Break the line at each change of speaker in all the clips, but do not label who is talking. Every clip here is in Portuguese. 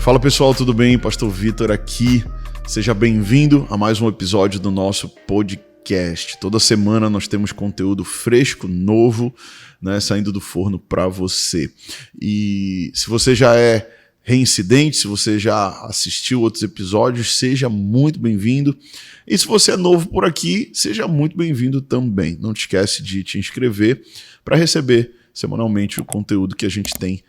Fala pessoal, tudo bem? Pastor Vitor aqui. Seja bem-vindo a mais um episódio do nosso podcast. Toda semana nós temos conteúdo fresco, novo, né, saindo do forno para você. E se você já é reincidente, se você já assistiu outros episódios, seja muito bem-vindo. E se você é novo por aqui, seja muito bem-vindo também. Não te esquece de te inscrever para receber semanalmente o conteúdo que a gente tem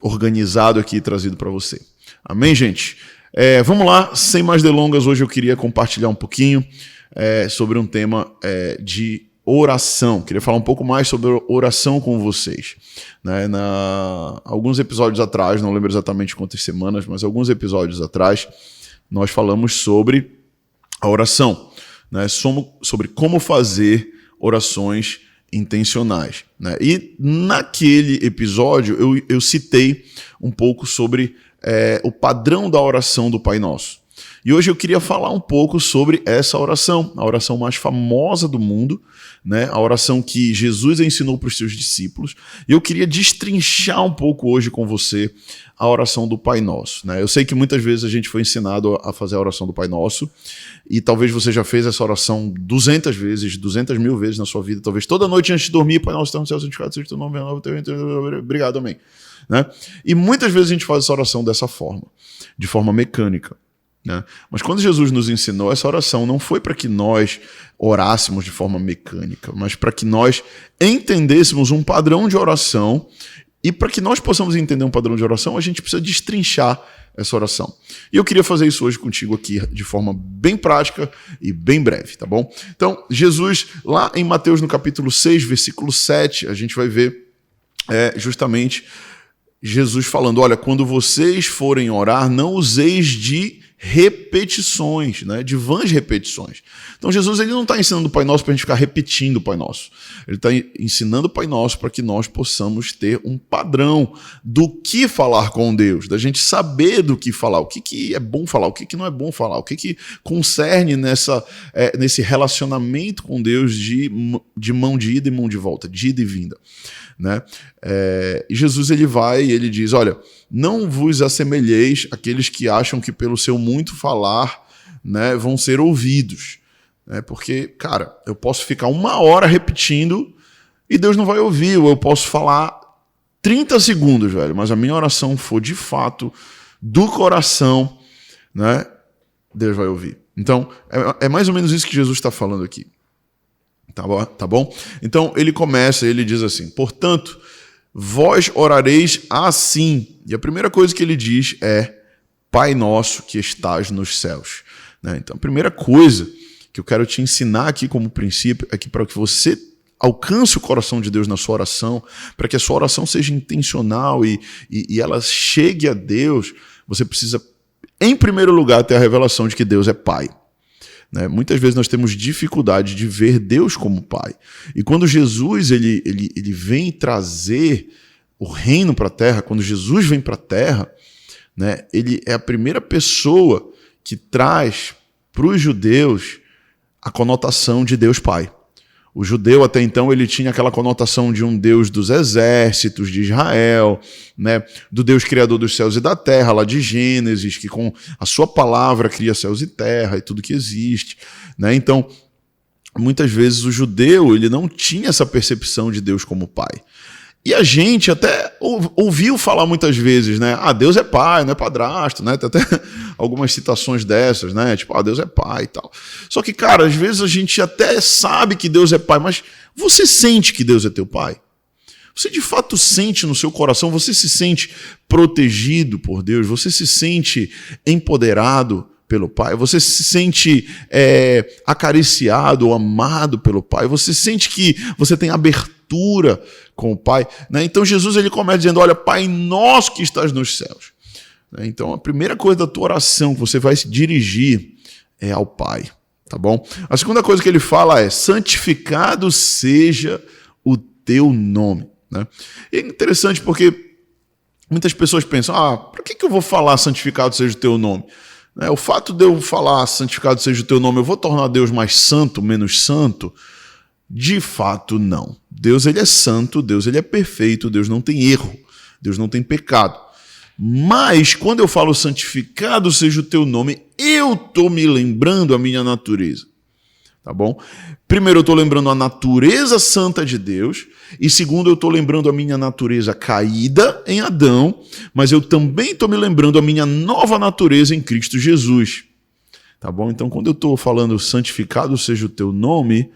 organizado aqui e trazido para você. Amém, gente? Vamos lá, sem mais delongas, hoje eu queria compartilhar um pouquinho sobre um tema de oração. Queria falar um pouco mais sobre oração com vocês. Né? Alguns episódios atrás, não lembro exatamente quantas semanas, mas alguns episódios atrás, nós falamos sobre a oração, né? Sobre como fazer orações intencionais. Né? E naquele episódio eu citei um pouco sobre o padrão da oração do Pai Nosso. E hoje eu queria falar um pouco sobre essa oração, a oração mais famosa do mundo, né? A oração que Jesus ensinou para os seus discípulos. E eu queria destrinchar um pouco hoje com você a oração do Pai Nosso. Né? Eu sei que muitas vezes a gente foi ensinado a fazer a oração do Pai Nosso, e talvez você já fez essa oração 200 vezes, 200 mil vezes na sua vida, talvez toda noite antes de dormir, Pai Nosso, está no céu, santificado seja o teu nome, obrigado, amém. Né? E muitas vezes a gente faz essa oração dessa forma, de forma mecânica. Né? Mas quando Jesus nos ensinou, essa oração não foi para que nós orássemos de forma mecânica, mas para que nós entendêssemos um padrão de oração, e para que nós possamos entender um padrão de oração, a gente precisa destrinchar essa oração. E eu queria fazer isso hoje contigo aqui de forma bem prática e bem breve, tá bom? Então, Jesus, lá em Mateus no capítulo 6, versículo 7, a gente vai ver justamente Jesus falando, olha, quando vocês forem orar, não useis de repetições, né? De vãs repetições. Então Jesus ele não está ensinando o Pai Nosso para a gente ficar repetindo o Pai Nosso. Ele está ensinando o Pai Nosso para que nós possamos ter um padrão do que falar com Deus, da gente saber do que falar, o que é bom falar, o que não é bom falar, o que concerne nesse relacionamento com Deus de mão de ida e mão de volta, de ida e vinda. Né? E Jesus ele vai e ele diz, olha, não vos assemelheis àqueles que acham que pelo seu muito falar, né, vão ser ouvidos, né? Porque, cara, eu posso ficar 1 hora repetindo e Deus não vai ouvir, ou eu posso falar 30 segundos, velho, mas a minha oração for de fato do coração, né, Deus vai ouvir. Então, é mais ou menos isso que Jesus está falando aqui. Tá bom? Então ele começa, ele diz assim, portanto, vós orareis assim. E a primeira coisa que ele diz é, Pai Nosso que estás nos céus. Né? Então a primeira coisa que eu quero te ensinar aqui como princípio é que para que você alcance o coração de Deus na sua oração, para que a sua oração seja intencional e ela chegue a Deus, você precisa, em primeiro lugar, ter a revelação de que Deus é Pai. Né? Muitas vezes nós temos dificuldade de ver Deus como Pai. E quando Jesus ele vem trazer o reino para a terra, quando Jesus vem para a terra, né, ele é a primeira pessoa que traz para os judeus a conotação de Deus Pai. O judeu até então ele tinha aquela conotação de um Deus dos exércitos de Israel, né? Do Deus criador dos céus e da terra, lá de Gênesis, que com a sua palavra cria céus e terra e tudo que existe. Né? Então, muitas vezes o judeu ele não tinha essa percepção de Deus como Pai. E a gente até ouviu falar muitas vezes, né? Ah, Deus é pai, não é padrasto, né? Tem até algumas citações dessas, né? Tipo, ah, Deus é pai e tal. Só que, cara, às vezes a gente até sabe que Deus é pai, mas você sente que Deus é teu pai? Você de fato sente no seu coração, você se sente protegido por Deus, você se sente empoderado pelo Pai, você se sente acariciado ou amado pelo Pai, você sente que você tem abertura com o Pai. Né? Então Jesus ele começa dizendo, olha, Pai nosso que estás nos céus. Né? Então a primeira coisa da tua oração que você vai se dirigir é ao Pai. Tá bom? A segunda coisa que ele fala é, santificado seja o teu nome. Né? E é interessante porque muitas pessoas pensam, para que eu vou falar santificado seja o teu nome? O fato de eu falar santificado seja o teu nome, eu vou tornar Deus mais santo, menos santo? De fato, não. Deus ele é santo, Deus ele é perfeito, Deus não tem erro, Deus não tem pecado. Mas, quando eu falo santificado seja o teu nome, eu estou me lembrando a minha natureza. Tá bom? Primeiro, eu estou lembrando a natureza santa de Deus. E segundo, eu estou lembrando a minha natureza caída em Adão. Mas eu também estou me lembrando a minha nova natureza em Cristo Jesus. Tá bom? Então, quando eu estou falando santificado seja o teu nome,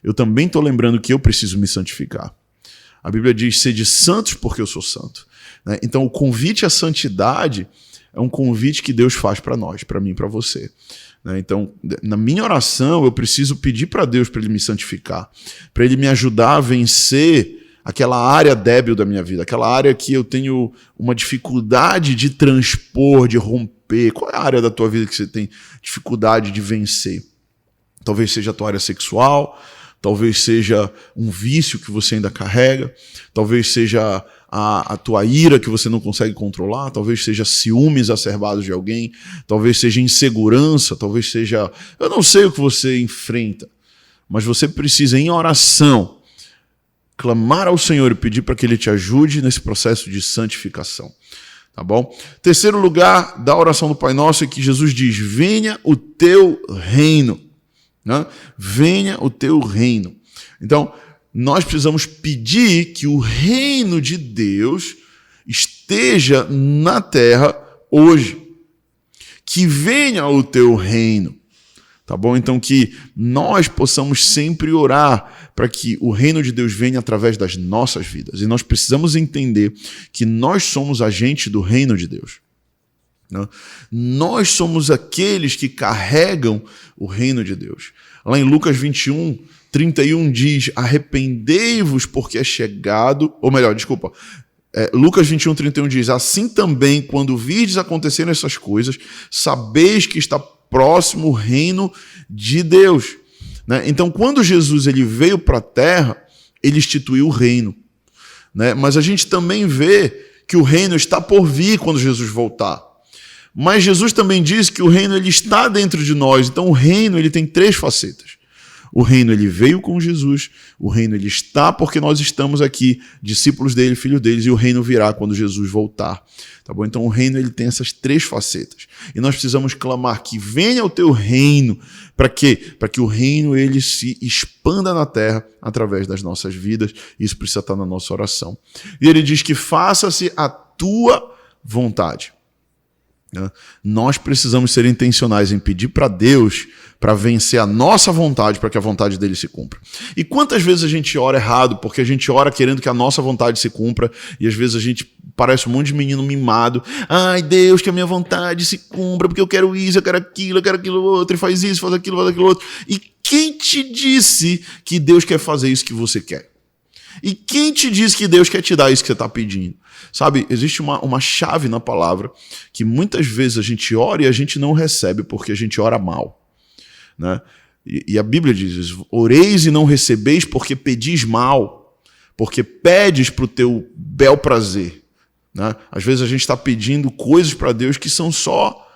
eu também estou lembrando que eu preciso me santificar. A Bíblia diz, sede santos porque eu sou santo. Né? Então, o convite à santidade é um convite que Deus faz para nós, para mim e para você. Né? Então, na minha oração, eu preciso pedir para Deus para Ele me santificar, para Ele me ajudar a vencer aquela área débil da minha vida, aquela área que eu tenho uma dificuldade de transpor, de romper. Qual é a área da tua vida que você tem dificuldade de vencer? Talvez seja a tua área sexual, talvez seja um vício que você ainda carrega, talvez seja a tua ira que você não consegue controlar, talvez seja ciúmes exacerbados de alguém, talvez seja insegurança, talvez seja... Eu não sei o que você enfrenta, mas você precisa, em oração, clamar ao Senhor e pedir para que Ele te ajude nesse processo de santificação. Tá bom? Terceiro lugar da oração do Pai Nosso é que Jesus diz, venha o teu reino. Né? Venha o teu reino. Então, nós precisamos pedir que o reino de Deus esteja na terra hoje. Que venha o teu reino. Tá bom? Então, que nós possamos sempre orar para que o reino de Deus venha através das nossas vidas. E nós precisamos entender que nós somos agentes do reino de Deus. Nós somos aqueles que carregam o reino de Deus. Lá em Lucas 21, 31 diz, arrependei-vos porque é chegado, ou melhor, desculpa, Lucas 21, 31 diz, assim também quando virdes acontecerem essas coisas, sabeis que está próximo o reino de Deus. Né? Então, quando Jesus ele veio para a terra, ele instituiu o reino. Né? Mas a gente também vê que o reino está por vir quando Jesus voltar. Mas Jesus também diz que o reino ele está dentro de nós. Então o reino ele tem três facetas. O reino ele veio com Jesus, o reino ele está porque nós estamos aqui, discípulos dele, filhos deles, e o reino virá quando Jesus voltar. Tá bom? Então o reino ele tem essas três facetas. E nós precisamos clamar que venha o teu reino. Para quê? Para que o reino ele se expanda na terra através das nossas vidas. Isso precisa estar na nossa oração. E ele diz que faça-se a tua vontade. Nós precisamos ser intencionais em pedir para Deus para vencer a nossa vontade, para que a vontade dele se cumpra. E quantas vezes a gente ora errado, porque a gente ora querendo que a nossa vontade se cumpra, e às vezes a gente parece um monte de menino mimado. Ai, Deus, que a minha vontade se cumpra, porque eu quero isso, eu quero aquilo outro, e faz isso, faz aquilo outro. E quem te disse que Deus quer fazer isso que você quer? E quem te diz que Deus quer te dar isso que você está pedindo? Sabe, existe uma chave na palavra que muitas vezes a gente ora e a gente não recebe porque a gente ora mal. Né? E a Bíblia diz, oreis e não recebeis porque pedis mal, porque pedes para o teu bel prazer. Né? Às vezes a gente está pedindo coisas para Deus que são só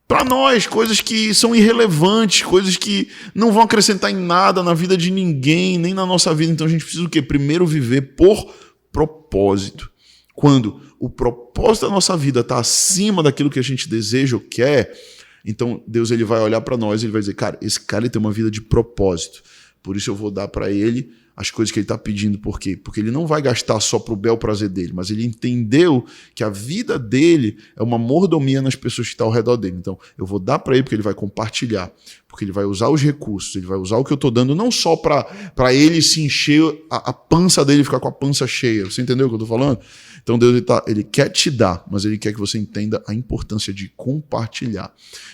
para nós, coisas que são irrelevantes, coisas que não vão acrescentar em nada na vida de ninguém, nem na nossa vida. Então a gente precisa o quê? Primeiro viver por propósito. Quando o propósito da nossa vida está acima daquilo que a gente deseja ou quer, então Deus ele vai olhar para nós e ele vai dizer, cara, esse cara ele tem uma vida de propósito, por isso eu vou dar para ele as coisas que ele está pedindo. Por quê? Porque ele não vai gastar só para o bel prazer dele, mas ele entendeu que a vida dele é uma mordomia nas pessoas que estão ao redor dele. Então, eu vou dar para ele porque ele vai compartilhar, porque ele vai usar os recursos, ele vai usar o que eu estou dando, não só para ele se encher, a pança dele ficar com a pança cheia. Você entendeu o que eu estou falando? Então, Deus ele quer te dar, mas ele quer que você entenda a importância de compartilhar.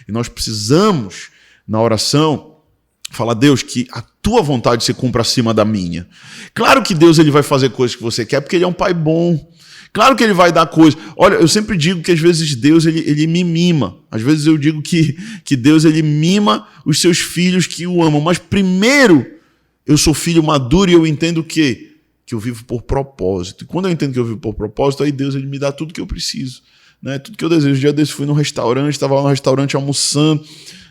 E nós precisamos, na oração, falar, Deus, que a tua vontade se cumpra acima da minha. Claro que Deus ele vai fazer coisas que você quer, porque ele é um pai bom. Claro que ele vai dar coisas. Olha, eu sempre digo que às vezes Deus ele me mima. Às vezes eu digo que Deus ele mima os seus filhos que o amam. Mas primeiro, eu sou filho maduro e eu entendo que eu vivo por propósito. E quando eu entendo que eu vivo por propósito, aí Deus ele me dá tudo que eu preciso. Né? Tudo que eu desejo. Um dia desse fui num restaurante, estava lá no restaurante almoçando,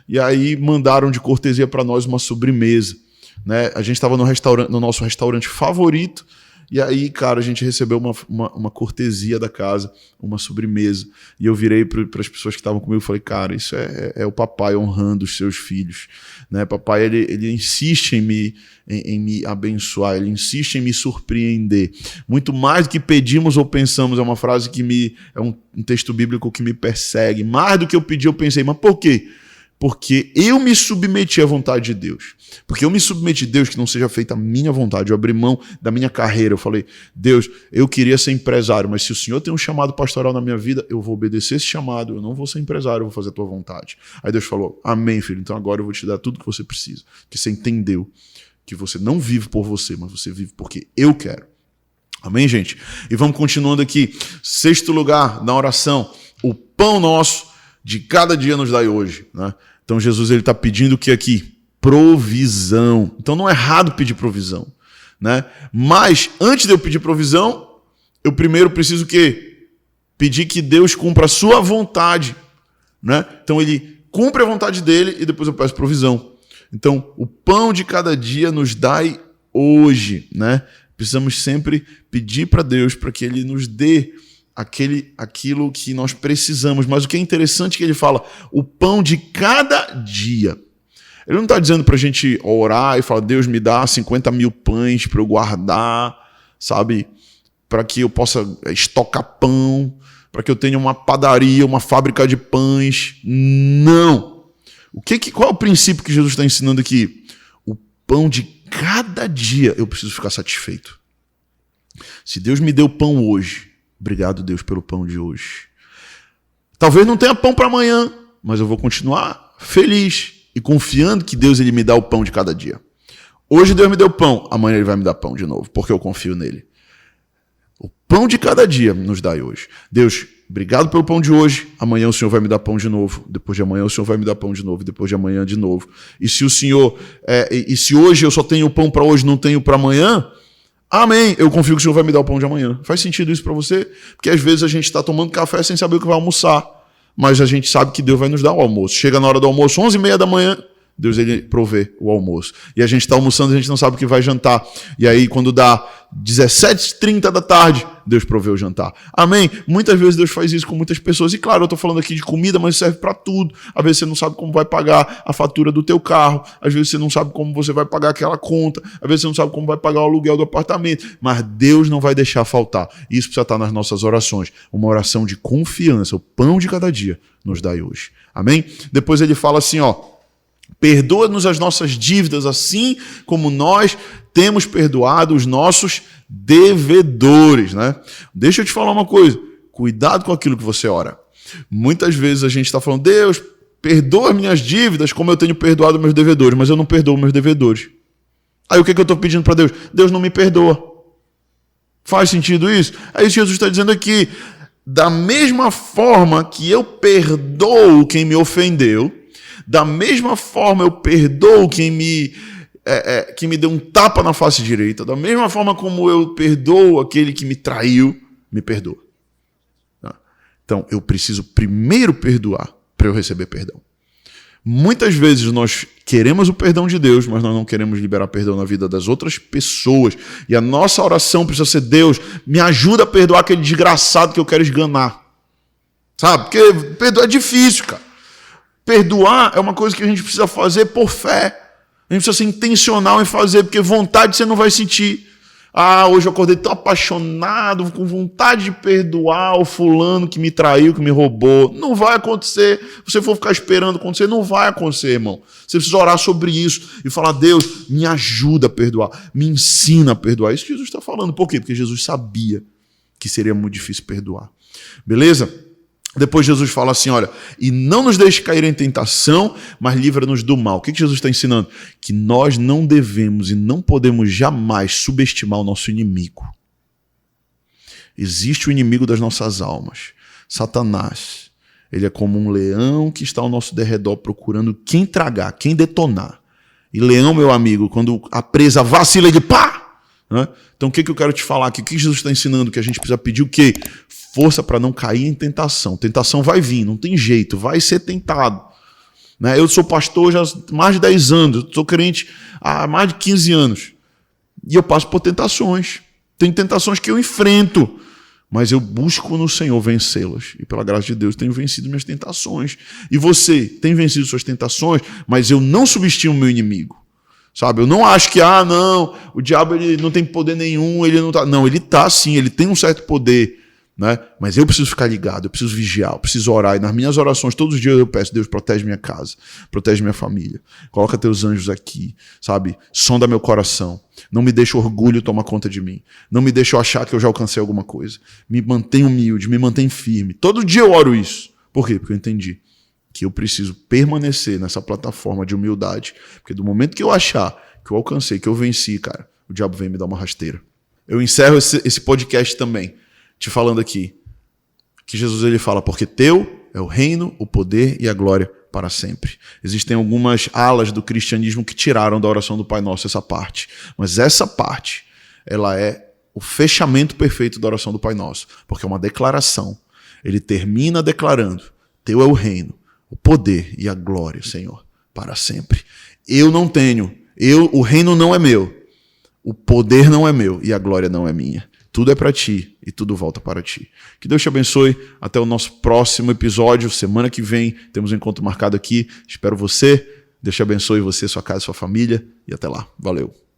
e aí mandaram de cortesia para nós uma sobremesa. Né? A gente estava no nosso restaurante favorito, E aí, cara, a gente recebeu uma cortesia da casa, uma sobremesa. E eu virei para as pessoas que estavam comigo e falei, cara, isso é o papai honrando os seus filhos. Né? Papai, ele insiste em me abençoar, ele insiste em me surpreender. Muito mais do que pedimos ou pensamos, é uma frase que é um texto bíblico que me persegue. Mais do que eu pedi, eu pensei, mas por quê? Porque eu me submeti à vontade de Deus. Porque eu me submeti a Deus, que não seja feita a minha vontade. Eu abri mão da minha carreira. Eu falei, Deus, eu queria ser empresário, mas se o Senhor tem um chamado pastoral na minha vida, eu vou obedecer esse chamado. Eu não vou ser empresário, eu vou fazer a tua vontade. Aí Deus falou, amém, filho. Então agora eu vou te dar tudo que você precisa. Que você entendeu que você não vive por você, mas você vive porque eu quero. Amém, gente? E vamos continuando aqui. 6º lugar na oração. O pão nosso de cada dia nos dai hoje, né? Então Jesus está pedindo o que aqui? Provisão. Então não é errado pedir provisão, né? Mas antes de eu pedir provisão, eu primeiro preciso o quê? Pedir que Deus cumpra a sua vontade, né? Então ele cumpre a vontade dele e depois eu peço provisão. Então o pão de cada dia nos dai hoje, né? Precisamos sempre pedir para Deus para que ele nos dê aquilo que nós precisamos. Mas o que é interessante é que ele fala o pão de cada dia. Ele não está dizendo para a gente orar e falar, Deus me dá 50 mil pães para eu guardar, sabe? Para que eu possa estocar pão, para que eu tenha uma padaria, uma fábrica de pães. Não! Qual é o princípio que Jesus está ensinando aqui? O pão de cada dia eu preciso ficar satisfeito. Se Deus me deu pão hoje, obrigado, Deus, pelo pão de hoje. Talvez não tenha pão para amanhã, mas eu vou continuar feliz e confiando que Deus ele me dá o pão de cada dia. Hoje Deus me deu pão, amanhã ele vai me dar pão de novo, porque eu confio nele. O pão de cada dia nos dá hoje. Deus, obrigado pelo pão de hoje, amanhã o Senhor vai me dar pão de novo, depois de amanhã o Senhor vai me dar pão de novo, depois de amanhã de novo. E se o Senhor, se hoje eu só tenho pão para hoje, não tenho para amanhã, amém, eu confio que o Senhor vai me dar o pão de amanhã. Faz sentido isso para você? Porque às vezes a gente está tomando café sem saber o que vai almoçar, mas a gente sabe que Deus vai nos dar o almoço. Chega na hora do almoço, 11h30 da manhã, Deus ele provê o almoço. E a gente está almoçando, a gente não sabe o que vai jantar. E aí quando dá 17h30 da tarde, Deus provê o jantar. Amém? Muitas vezes Deus faz isso com muitas pessoas. E claro, eu estou falando aqui de comida, mas serve para tudo. Às vezes você não sabe como vai pagar a fatura do teu carro. Às vezes você não sabe como você vai pagar aquela conta. Às vezes você não sabe como vai pagar o aluguel do apartamento. Mas Deus não vai deixar faltar. Isso precisa estar nas nossas orações. Uma oração de confiança. O pão de cada dia nos dai hoje. Amém? Depois ele fala assim, perdoa-nos as nossas dívidas, assim como nós temos perdoado os nossos devedores, né? Deixa eu te falar uma coisa. Cuidado com aquilo que você ora. Muitas vezes a gente está falando, Deus, perdoa minhas dívidas como eu tenho perdoado meus devedores, mas eu não perdoo meus devedores. Aí o que eu estou pedindo para Deus? Deus não me perdoa. Faz sentido isso? É isso que Jesus está dizendo aqui. Da mesma forma que eu perdoo quem me ofendeu, da mesma forma eu perdoo quem me deu um tapa na face direita, da mesma forma como eu perdoo aquele que me traiu, me perdoa. Então, eu preciso primeiro perdoar para eu receber perdão. Muitas vezes nós queremos o perdão de Deus, mas nós não queremos liberar perdão na vida das outras pessoas. E a nossa oração precisa ser, Deus, me ajuda a perdoar aquele desgraçado que eu quero esganar. Sabe? Porque perdoar é difícil, cara. Perdoar é uma coisa que a gente precisa fazer por fé. A gente precisa ser intencional em fazer, porque vontade você não vai sentir. Hoje eu acordei tão apaixonado, com vontade de perdoar o fulano que me traiu, que me roubou. Não vai acontecer. Se você for ficar esperando acontecer, não vai acontecer, irmão. Você precisa orar sobre isso e falar, Deus, me ajuda a perdoar, me ensina a perdoar. Isso que Jesus está falando. Por quê? Porque Jesus sabia que seria muito difícil perdoar. Beleza? Depois Jesus fala assim, olha, e não nos deixe cair em tentação, mas livra-nos do mal. O que Jesus está ensinando? Que nós não devemos e não podemos jamais subestimar o nosso inimigo. Existe o inimigo das nossas almas, Satanás. Ele é como um leão que está ao nosso derredor procurando quem tragar, quem detonar. E leão, meu amigo, quando a presa vacila, ele pá! Né? Então o que eu quero te falar aqui? O que Jesus está ensinando? Que a gente precisa pedir o quê? Força para não cair em tentação. Tentação vai vir, não tem jeito, vai ser tentado. Né? Eu sou pastor já há mais de 10 anos, eu sou crente há mais de 15 anos. E eu passo por tentações. Tem tentações que eu enfrento, mas eu busco no Senhor vencê-las. E pela graça de Deus tenho vencido minhas tentações. E você tem vencido suas tentações, mas eu não subestimo o meu inimigo. Sabe? Eu não acho que, não, o diabo ele não tem poder nenhum, ele não tá. Não, ele tá sim, ele tem um certo poder. Né? Mas eu preciso ficar ligado, eu preciso vigiar, eu preciso orar. E nas minhas orações, todos os dias eu peço: Deus, protege minha casa, protege minha família, coloca teus anjos aqui, sabe? Sonda meu coração, não me deixa orgulho tomar conta de mim, não me deixa eu achar que eu já alcancei alguma coisa, me mantém humilde, me mantém firme. Todo dia eu oro isso. Por quê? Porque eu entendi que eu preciso permanecer nessa plataforma de humildade, porque do momento que eu achar que eu alcancei, que eu venci, cara, o diabo vem me dar uma rasteira. Eu encerro esse podcast também te falando aqui que Jesus ele fala: porque teu é o reino, o poder e a glória para sempre. Existem algumas alas do cristianismo que tiraram da oração do Pai Nosso essa parte, mas essa parte ela é o fechamento perfeito da oração do Pai Nosso, porque é uma declaração. Ele termina declarando: teu é o reino, o poder e a glória, Senhor, para sempre. Eu não tenho, o reino não é meu, o poder não é meu e a glória não é minha. Tudo é para ti e tudo volta para ti. Que Deus te abençoe. Até o nosso próximo episódio. Semana que vem temos um encontro marcado aqui. Espero você. Deus te abençoe, você, sua casa, sua família. E até lá. Valeu.